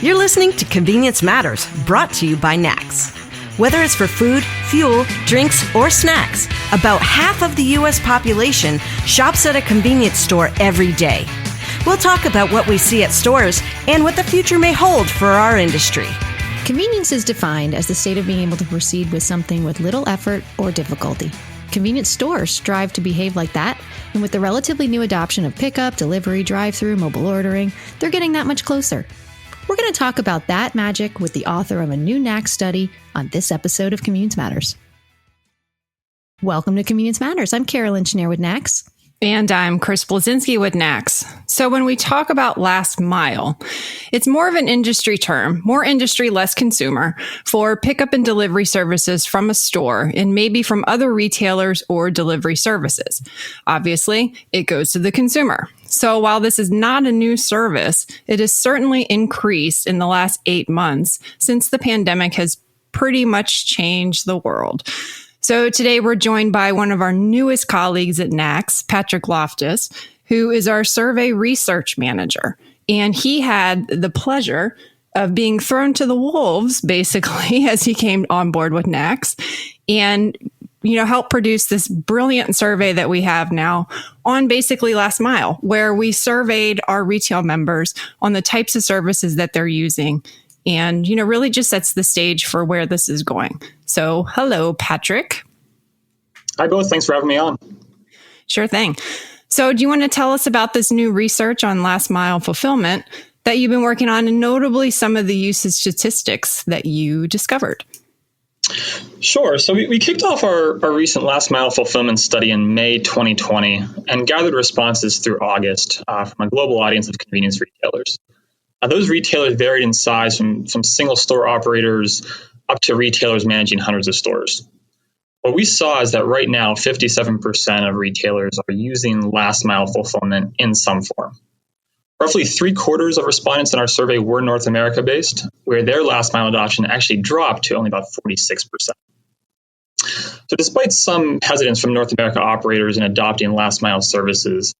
You're listening to Convenience Matters, brought to you by NACS. Whether it's for food, fuel, drinks, or snacks, about half of the U.S. population shops at a convenience store every day. We'll talk about what we see at stores and what the future may hold for our industry. Convenience is defined as the state of being able to proceed with something with little effort or difficulty. Convenience stores strive to behave like that, and with the relatively new adoption of pickup, delivery, drive-through, mobile ordering, they're getting that much closer. We're going to talk about that magic with the author of a new NACS study on this episode of Convenience Matters. Welcome to Convenience Matters. I'm Carolyn Schnare with NACS. And I'm Chris Blasinsky with NACS. So when we talk about last mile, it's more of an industry term, more industry, less consumer, for pickup and delivery services from a store and maybe from other retailers or delivery services. Obviously, it goes to the consumer. So while this is not a new service, it has certainly increased in the last 8 months since the pandemic has pretty much changed the world. So today we're joined by one of our newest colleagues at NACS, Patrick Loftus, who is our survey research manager. And he had the pleasure of being thrown to the wolves, basically, as he came on board with NACS and, helped produce this brilliant survey that we have now on basically last mile, where we surveyed our retail members on the types of services that they're using. And, really just sets the stage for where this is going. So, hello, Patrick. Hi, both. Thanks for having me on. Sure thing. So, do you want to tell us about this new research on last mile fulfillment that you've been working on, and notably some of the usage statistics that you discovered? Sure. So we kicked off our recent last mile fulfillment study in May 2020 and gathered responses through August from a global audience of convenience retailers. Those retailers varied in size from single store operators up to retailers managing hundreds of stores. What we saw is that right now, 57% of retailers are using last mile fulfillment in some form. Roughly 3/4 of respondents in our survey were North America based, where their last mile adoption actually dropped to only about 46%. So despite some hesitance from North America operators in adopting last mile services,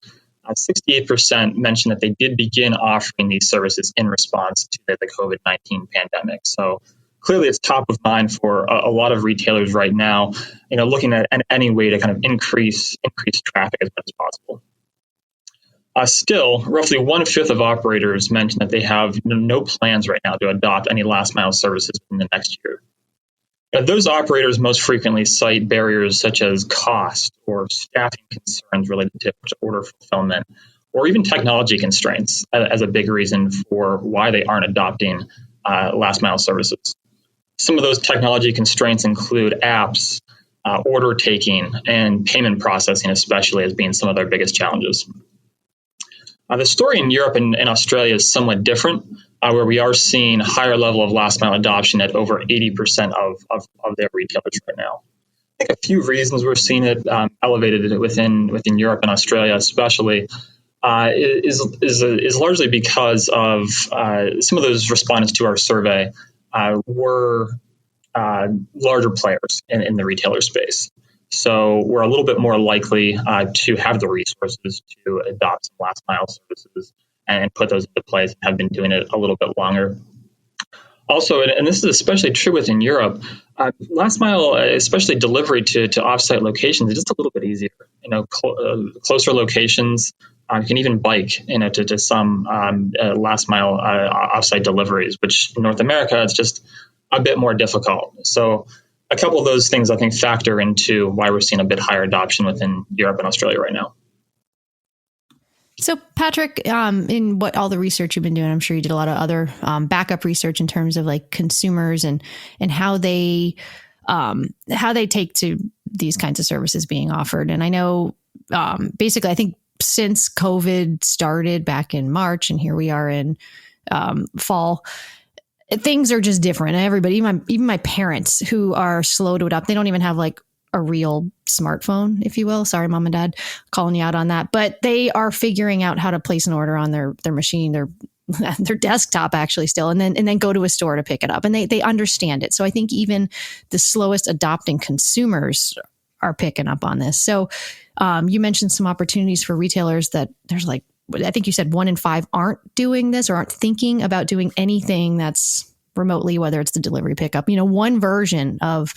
68% mentioned that they did begin offering these services in response to the COVID-19 pandemic. So clearly it's top of mind for a lot of retailers right now, looking at any way to kind of increase traffic as much as possible. Still, roughly 1/5 of operators mentioned that they have no plans right now to adopt any last mile services in the next year. Those operators most frequently cite barriers such as cost or staffing concerns related to order fulfillment, or even technology constraints as a big reason for why they aren't adopting last mile services. Some of those technology constraints include apps, order taking, and payment processing, especially, as being some of their biggest challenges. The story in Europe and Australia is somewhat different, where we are seeing a higher level of last mile adoption at over 80% of their retailers right now. I think a few reasons we're seeing it elevated within Europe and Australia, especially, is largely because of some of those respondents to our survey were larger players in the retailer space. So we're a little bit more likely to have the resources to adopt some last mile services and put those into place, and have been doing it a little bit longer. Also, and this is especially true within Europe, last mile, especially delivery to offsite locations, is just a little bit easier. Closer locations, you can even bike to some last mile offsite deliveries, which in North America, it's just a bit more difficult. So a couple of those things, I think, factor into why we're seeing a bit higher adoption within Europe and Australia right now. So, Patrick, in what all the research you've been doing, I'm sure you did a lot of other backup research in terms of like consumers and how they take to these kinds of services being offered. And I know, basically, I think since COVID started back in March, and here we are in fall, things are just different. Everybody, even my parents who are slow to adopt, they don't even have like a real smartphone, if you will. Sorry, mom and dad, calling you out on that. But they are figuring out how to place an order on their machine, their desktop actually still, and then go to a store to pick it up. And they understand it. So I think even the slowest adopting consumers are picking up on this. So you mentioned some opportunities for retailers that there's like I think you said 1 in 5 aren't doing this or aren't thinking about doing anything that's remotely, whether it's the delivery pickup, one version of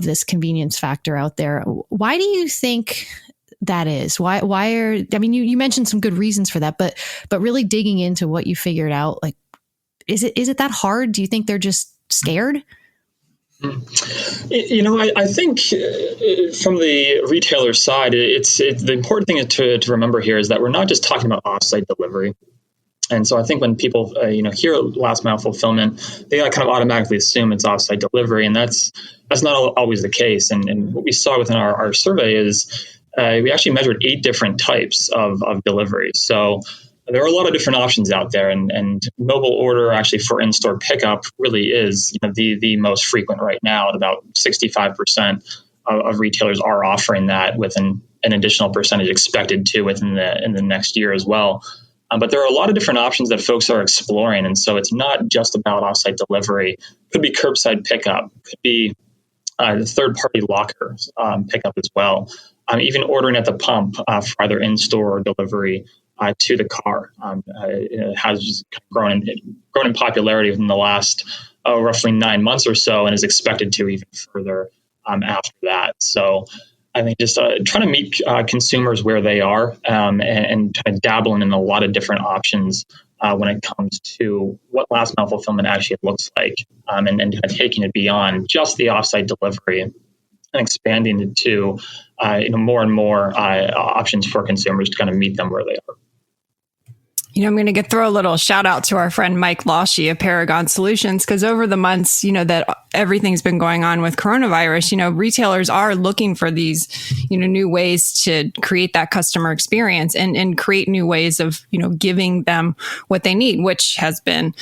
this convenience factor out there. Why do you think that is? You mentioned some good reasons for that, but really digging into what you figured out, like, is it that hard? Do you think they're just scared? I think from the retailer side, the important thing to remember here is that we're not just talking about offsite delivery. And so I think when people hear last mile fulfillment, they kind of automatically assume it's offsite delivery, and that's not always the case. And what we saw within our survey is we actually measured 8 different types of delivery. So there are a lot of different options out there, and mobile order actually for in-store pickup really is the most frequent right now. At about 65% of retailers are offering that, with an additional percentage expected to within the next year as well. But there are a lot of different options that folks are exploring, and so it's not just about offsite delivery. Could be curbside pickup, could be third-party locker pickup as well. Even ordering at the pump for either in-store or delivery to the car. It has just grown in popularity within the last roughly 9 months or so, and is expected to even further after that. So I think just trying to meet consumers where they are and kind of dabbling in a lot of different options when it comes to what last mile fulfillment actually looks like, and kind of taking it beyond just the offsite delivery and expanding it to more and more options for consumers to kind of meet them where they are. I'm going to throw a little shout out to our friend Mike Lawshe of Paragon Solutions, because over the months, that everything's been going on with coronavirus, retailers are looking for these, new ways to create that customer experience and create new ways of, giving them what they need, which has been,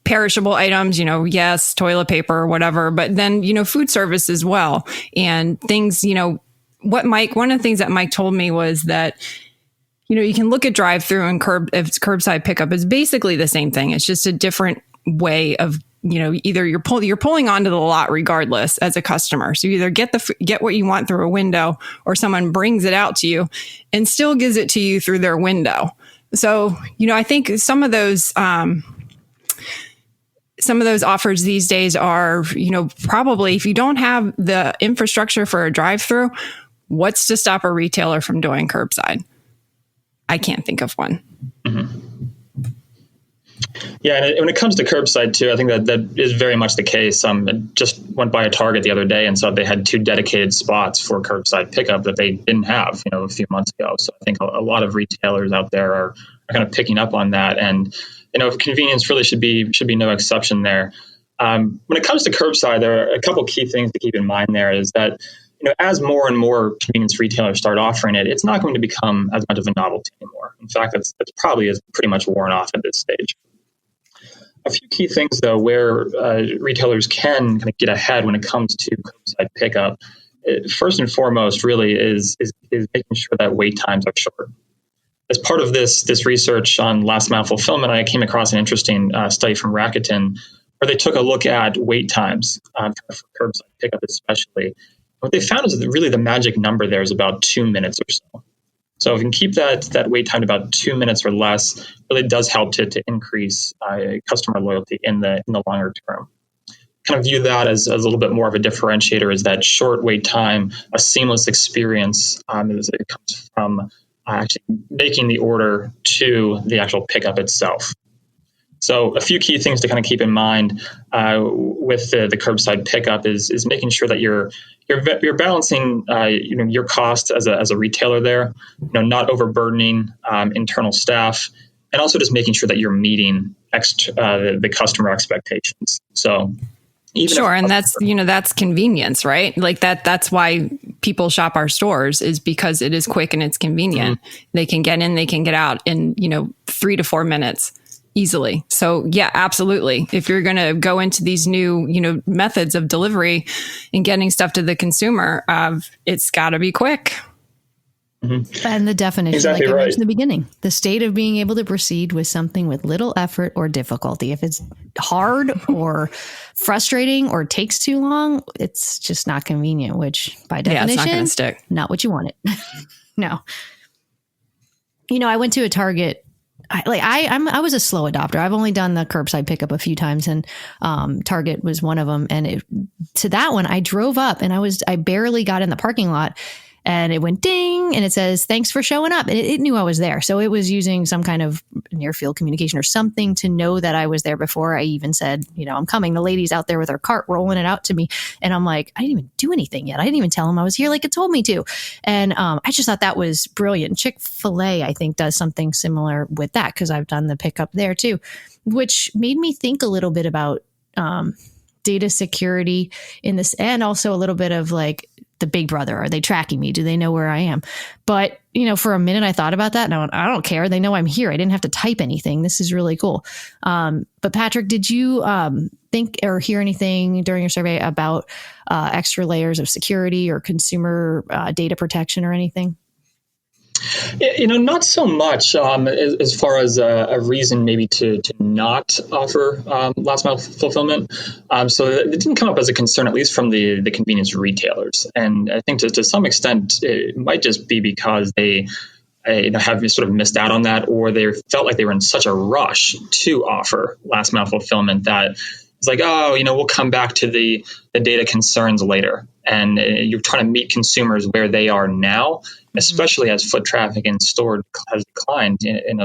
perishable items, yes, toilet paper or whatever, but then, food service as well. And things, one of the things that Mike told me was that, you can look at drive-through and curbside pickup is basically the same thing. It's just a different way of, either you're pulling onto the lot regardless as a customer. So you either get what you want through a window, or someone brings it out to you and still gives it to you through their window. So, I think some of those offers these days are, probably, if you don't have the infrastructure for a drive-through, what's to stop a retailer from doing curbside? I can't think of one. Mm-hmm. Yeah, and when it comes to curbside too, I think that is very much the case. I just went by a Target the other day and saw they had 2 dedicated spots for curbside pickup that they didn't have, a few months ago. So I think a lot of retailers out there are kind of picking up on that, and convenience really should be no exception there. When it comes to curbside, there are a couple key things to keep in mind. There is that as more and more convenience retailers start offering it, it's not going to become as much of a novelty anymore. In fact, that's probably is pretty much worn off at this stage. A few key things, though, where retailers can kind of get ahead when it comes to curbside pickup, first and foremost, really is making sure that wait times are short. As part of this research on last mile fulfillment, I came across an interesting study from Rakuten where they took a look at wait times for curbside pickup, especially. What they found is that really the magic number there is about 2 minutes or so. So if you can keep that wait time to about 2 minutes or less, it really does help to increase customer loyalty in the longer term. Kind of view that as a little bit more of a differentiator, is that short wait time, a seamless experience as it comes from actually making the order to the actual pickup itself. So a few key things to kind of keep in mind with the curbside pickup is making sure that you're balancing your costs as a retailer there, not overburdening internal staff, and also just making sure that you're meeting the customer expectations. So sure, and that's convenience, right? Like that's why people shop our stores, is because it is quick and it's convenient. Mm-hmm. They can get in, they can get out in 3 to 4 minutes. Easily. So yeah, absolutely. If you're going to go into these new, methods of delivery and getting stuff to the consumer, it's got to be quick. Mm-hmm. And the definition, exactly, like I mentioned in the beginning, the state of being able to proceed with something with little effort or difficulty. If it's hard or frustrating or takes too long, it's just not convenient, which by definition, it's not going to stick. Not what you want it. No. I went to a Target. I was a slow adopter. I've only done the curbside pickup a few times, and Target was one of them. And to that one, I drove up and I barely got in the parking lot, and it went ding, and it says, "Thanks for showing up." And it knew I was there. So it was using some kind of near field communication or something to know that I was there before I even said, I'm coming. The lady's out there with her cart rolling it out to me. And I'm like, I didn't even do anything yet. I didn't even tell him I was here like it told me to. And I just thought that was brilliant. Chick-fil-A, I think, does something similar with that, because I've done the pickup there too, which made me think a little bit about data security in this, and also a little bit of like, the big brother, are they tracking me? Do they know where I am? But, for a minute I thought about that, and I don't care. They know I'm here. I didn't have to type anything. This is really cool. But Patrick, did you think or hear anything during your survey about extra layers of security or consumer data protection or anything? Not so much as far as a reason maybe to not offer last mile fulfillment. So it didn't come up as a concern, at least from the convenience retailers. And I think to some extent, it might just be because they have sort of missed out on that, or they felt like they were in such a rush to offer last mile fulfillment that it's like, we'll come back to the data concerns later. And you're trying to meet consumers where they are now, especially as foot traffic in store has declined,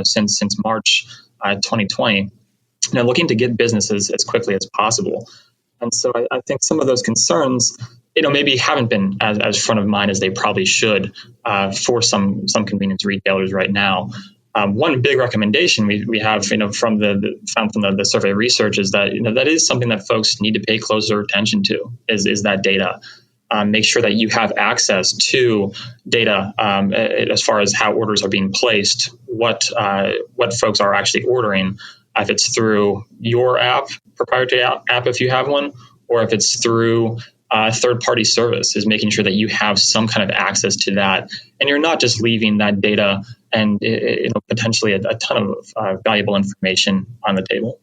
since March 2020. Looking to get businesses as quickly as possible. And so I think some of those concerns, maybe haven't been as front of mind as they probably should for some convenience retailers right now. One big recommendation we have, from the survey research is that, that is something that folks need to pay closer attention to is that data. Make sure that you have access to data as far as how orders are being placed, what folks are actually ordering, if it's through your app, proprietary app if you have one, or if it's through third-party service, is making sure that you have some kind of access to that, and you're not just leaving that data and potentially a ton of valuable information on the table.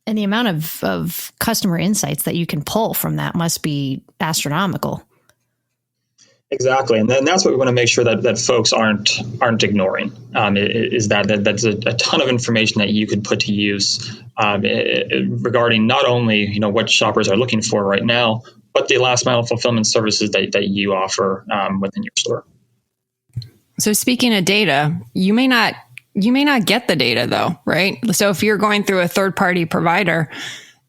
And the amount of customer insights that you can pull from that must be astronomical. Exactly. And then that's what we want to make sure that folks aren't ignoring, is that's a ton of information that you could put to use regarding not only, what shoppers are looking for right now, but the last mile fulfillment services that you offer within your store. So speaking of data, you may not get the data though, right? So if you're going through a third-party provider,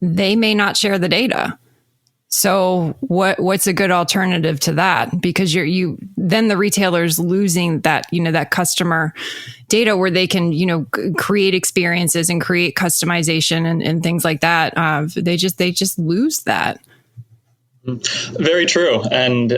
they may not share the data. So what's a good alternative to that? Because then the retailer's losing that, that customer data where they can, create experiences and create customization and things like that. They just lose that. Very true, and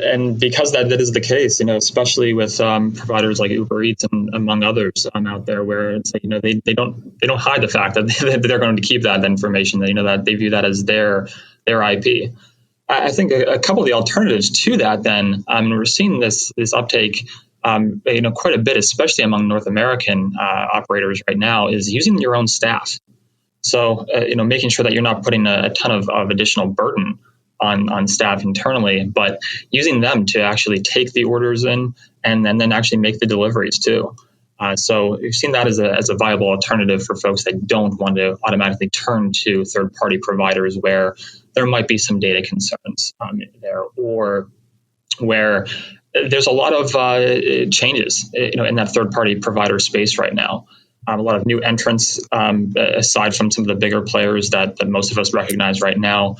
because that is the case, especially with providers like Uber Eats and among others out there, where it's like they don't hide the fact that they're going to keep that information, that they view that as their IP. I think a couple of the alternatives to that, then, we're seeing this uptake, quite a bit, especially among North American operators right now, is using your own staff. So making sure that you're not putting a ton of additional burden on staff internally, but using them to actually take the orders in and then actually make the deliveries too. So we've seen that as a viable alternative for folks that don't want to automatically turn to third-party providers where there might be some data concerns there, or where there's a lot of changes, in that third-party provider space right now. A lot of new entrants, aside from some of the bigger players that most of us recognize right now.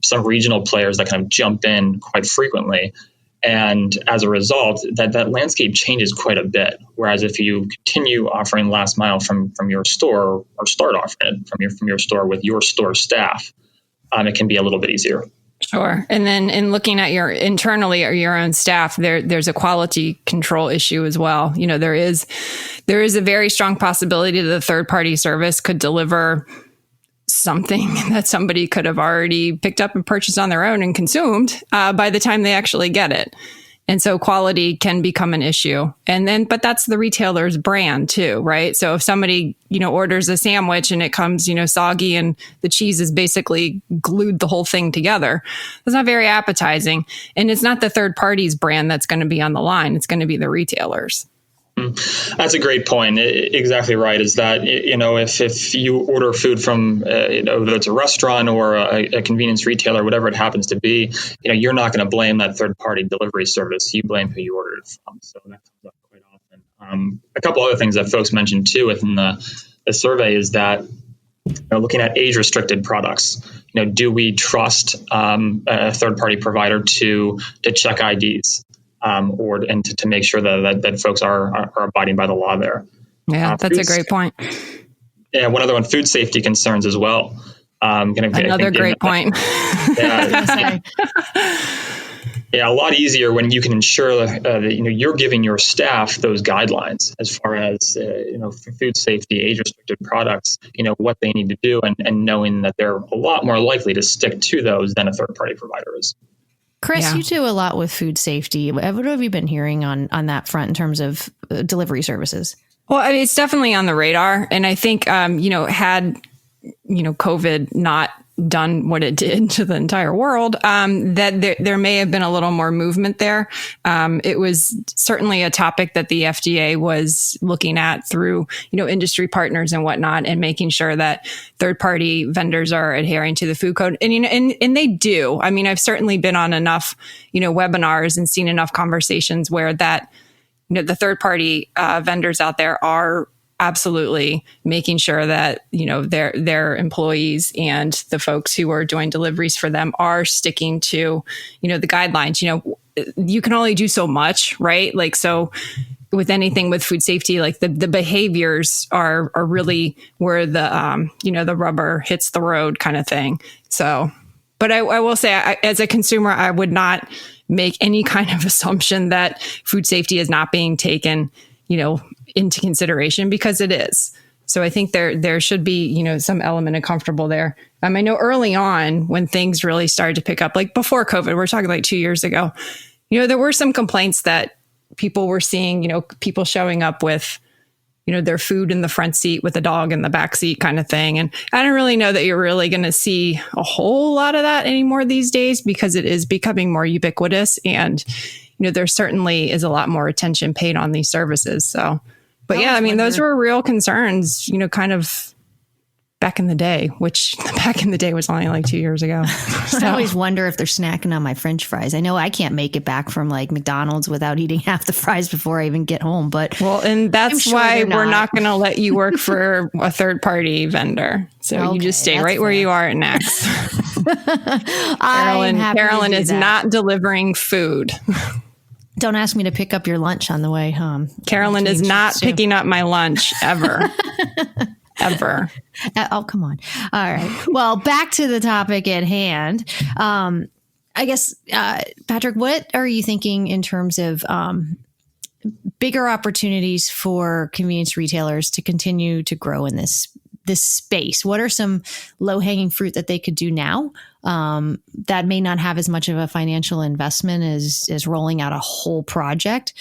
Some regional players that kind of jump in quite frequently. And as a result, that landscape changes quite a bit. Whereas if you continue offering last mile from your store, or start offering it from your store with your store staff, it can be a little bit easier. Sure. And then in looking at your internally or your own staff, there's a quality control issue as well. There is a very strong possibility that the third party service could deliver something that somebody could have already picked up and purchased on their own and consumed by the time they actually get it. And so quality can become an issue. But that's the retailer's brand too, right? So if somebody, orders a sandwich and it comes, soggy and the cheese is basically glued the whole thing together, that's not very appetizing. And it's not the third party's brand that's going to be on the line. It's going to be the retailer's. That's a great point. Exactly right. Is that, if you order food from, whether it's a restaurant or a convenience retailer, whatever it happens to be, you're not going to blame that third party delivery service. You blame who you ordered it from. So that comes up quite often. A couple other things that folks mentioned too within the survey is that, looking at age restricted products, do we trust a third party provider to check IDs? And to make sure that folks are abiding by the law there. Yeah, that's a great point. Yeah, one other one, food safety concerns as well. Another great point. Yeah, yeah, a lot easier when you can ensure that you're giving your staff those guidelines as far as food safety, age restricted products, what they need to do, and knowing that they're a lot more likely to stick to those than a third party provider is. Chris, you do a lot with food safety. What have you been hearing on that front in terms of delivery services? Well, I mean, it's definitely on the radar. And I think, had COVID not done what it did to the entire world, that there may have been a little more movement there. It was certainly a topic that the FDA was looking at through, industry partners and whatnot, and making sure that third-party vendors are adhering to the food code. And they do. I mean, I've certainly been on enough, webinars and seen enough conversations where that, the third-party vendors out there are absolutely making sure that, their employees and the folks who are doing deliveries for them are sticking to, the guidelines. You can only do so much, right? Like, so with anything with food safety, like the behaviors are really where the, the rubber hits the road kind of thing. So, but I will say, as a consumer, I would not make any kind of assumption that food safety is not being taken, into consideration, because it is. So I think there should be, some element of comfortable there. I know early on when things really started to pick up, like before COVID, we're talking like 2 years ago, there were some complaints that people were seeing, people showing up with, their food in the front seat with a dog in the back seat kind of thing. And I don't really know that you're really going to see a whole lot of that anymore these days, because it is becoming more ubiquitous, and, there certainly is a lot more attention paid on these services. So, but yeah, I mean, those were real concerns, kind of back in the day, which back in the day was only like 2 years ago. I always wonder if they're snacking on my French fries. I know I can't make it back from like McDonald's without eating half the fries before I even get home. But and that's why we're not going to let you work for a third party vendor. So you just stay right where you are at NACS. Carolyn is not delivering food. Don't ask me to pick up your lunch on the way home. Carolyn is not picking up my lunch ever. Ever. Oh, come on. All right. Well, back to the topic at hand. I guess, Patrick, what are you thinking in terms of bigger opportunities for convenience retailers to continue to grow in this space? What are some low-hanging fruit that they could do now that may not have as much of a financial investment as rolling out a whole project?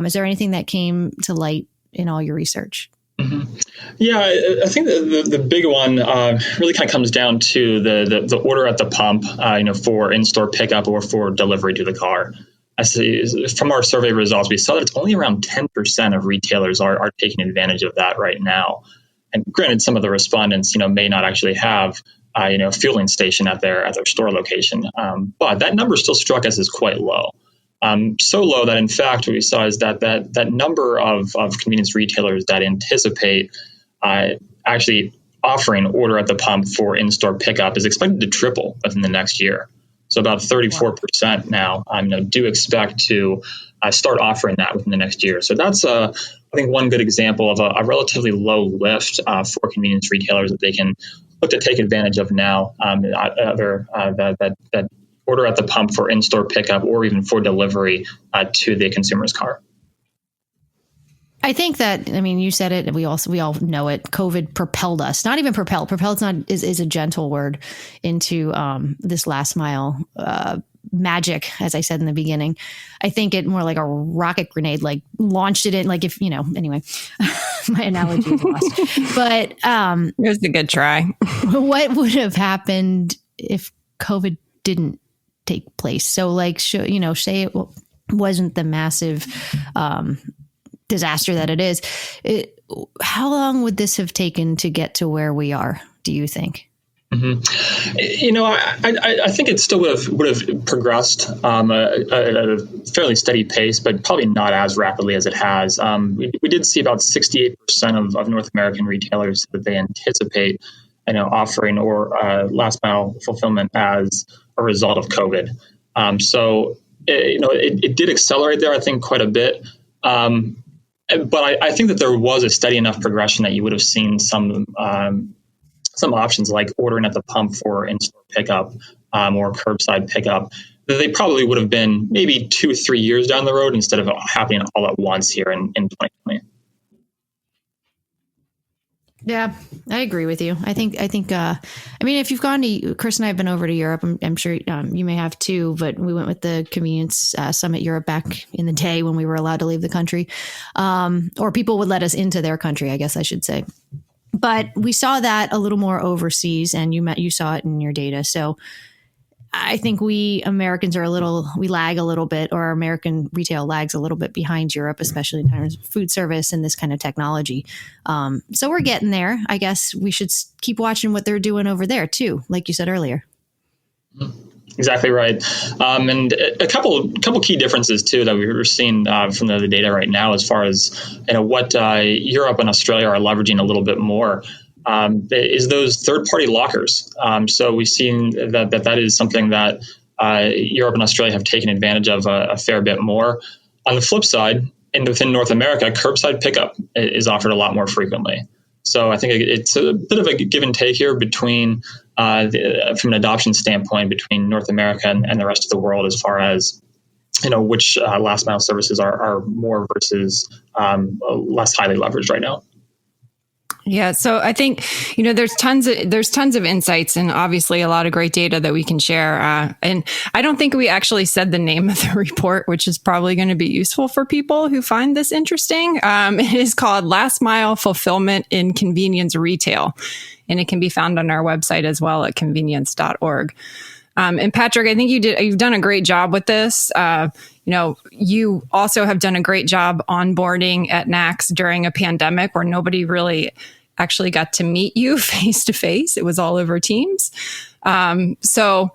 Is there anything that came to light in all your research? Mm-hmm. Yeah, I think the big one really kind of comes down to the order at the pump, for in-store pickup or for delivery to the car. I see from our survey results, we saw that it's only around 10% of retailers are taking advantage of that right now. And granted, some of the respondents, may not actually have, a fueling station at their store location, but that number still struck us as quite low. So low that, in fact, what we saw is that number of convenience retailers that anticipate actually offering order at the pump for in-store pickup is expected to triple within the next year. So about 34% now do expect to start offering that within the next year. So that's, I think, one good example of a relatively low lift for convenience retailers that they can look to take advantage of now. That order at the pump for in-store pickup or even for delivery to the consumer's car. I think that, you said it, we all know it. COVID propelled us, not even propelled. Propelled is a gentle word into this last mile magic, as I said in the beginning. I think it more like a rocket grenade, like launched it in, like if, anyway, my analogy is lost. But it was a good try. What would have happened if COVID didn't take place? So like, say it wasn't the massive disaster that it is. How long would this have taken to get to where we are, do you think? Mm-hmm. I think it still would have progressed at a fairly steady pace, but probably not as rapidly as it has. We did see about 68% of North American retailers that they anticipate, offering or last mile fulfillment as a result of COVID. So it did accelerate there, I think, quite a bit. But I think that there was a steady enough progression that you would have seen some options like ordering at the pump for in-store pickup or curbside pickup. They probably would have been maybe 2-3 years down the road instead of happening all at once here in 2020. Yeah, I agree with you. I think, if you've gone to, Chris and I have been over to Europe, I'm sure you may have too, but we went with the Convenience Summit Europe back in the day when we were allowed to leave the country, or people would let us into their country, I guess I should say. But we saw that a little more overseas, and you saw it in your data. So I think we Americans we lag a little bit, or American retail lags a little bit behind Europe, especially in terms of food service and this kind of technology. So we're getting there. I guess we should keep watching what they're doing over there too, like you said earlier. Exactly right. And a couple key differences too that we're seeing from the data right now, as far as what Europe and Australia are leveraging a little bit more. Is those third-party lockers. So we've seen that is something that Europe and Australia have taken advantage of a fair bit more. On the flip side, within North America, curbside pickup is offered a lot more frequently. So I think it's a bit of a give and take here between, from an adoption standpoint, between North America and the rest of the world, as far as which last mile services are more versus less highly leveraged right now. Yeah. So I think, there's tons of insights and obviously a lot of great data that we can share. And I don't think we actually said the name of the report, which is probably going to be useful for people who find this interesting. It is called Last Mile Fulfillment in Convenience Retail, and it can be found on our website as well at convenience.org. And Patrick, I think you've done a great job with this. You also have done a great job onboarding at NACS during a pandemic where nobody really actually got to meet you face to face. It was all over Teams. So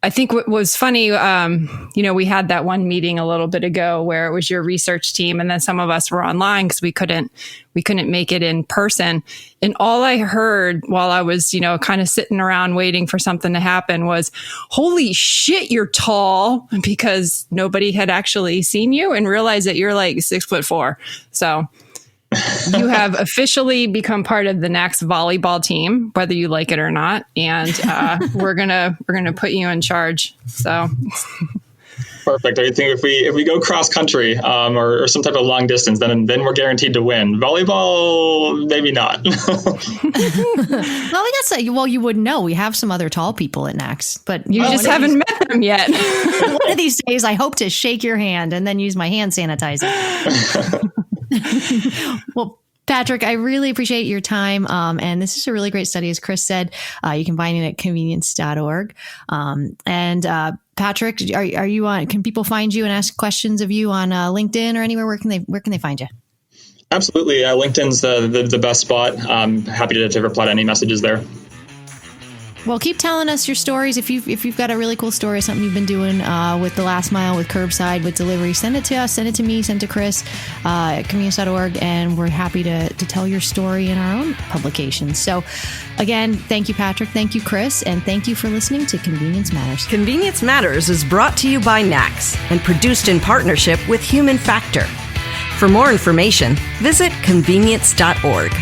I think what was funny, we had that one meeting a little bit ago where it was your research team, and then some of us were online because we couldn't make it in person. And all I heard while I was, kind of sitting around waiting for something to happen was, "Holy shit, you're tall," because nobody had actually seen you and realized that you're like 6'4". So you have officially become part of the NACS volleyball team, whether you like it or not. And we're gonna put you in charge. So perfect. I think if we go cross country or some type of long distance, then we're guaranteed to win. Volleyball, maybe not. Well, I guess you wouldn't know. We have some other tall people at NACS, but you just haven't met them yet. One of these days, I hope to shake your hand and then use my hand sanitizer. Well, Patrick, I really appreciate your time. And this is a really great study. As Chris said, you can find it at convenience.org. Patrick, are you on? Can people find you and ask questions of you on LinkedIn or anywhere? Where can they find you? Absolutely. LinkedIn's the best spot. I'm happy to reply to any messages there. Well, keep telling us your stories. If you've got a really cool story, something you've been doing with the last mile, with curbside, with delivery, send it to us, send it to me, send it to Chris at convenience.org, and we're happy to tell your story in our own publications. So again, thank you, Patrick. Thank you, Chris. And thank you for listening to Convenience Matters. Convenience Matters is brought to you by NACS and produced in partnership with Human Factor. For more information, visit convenience.org.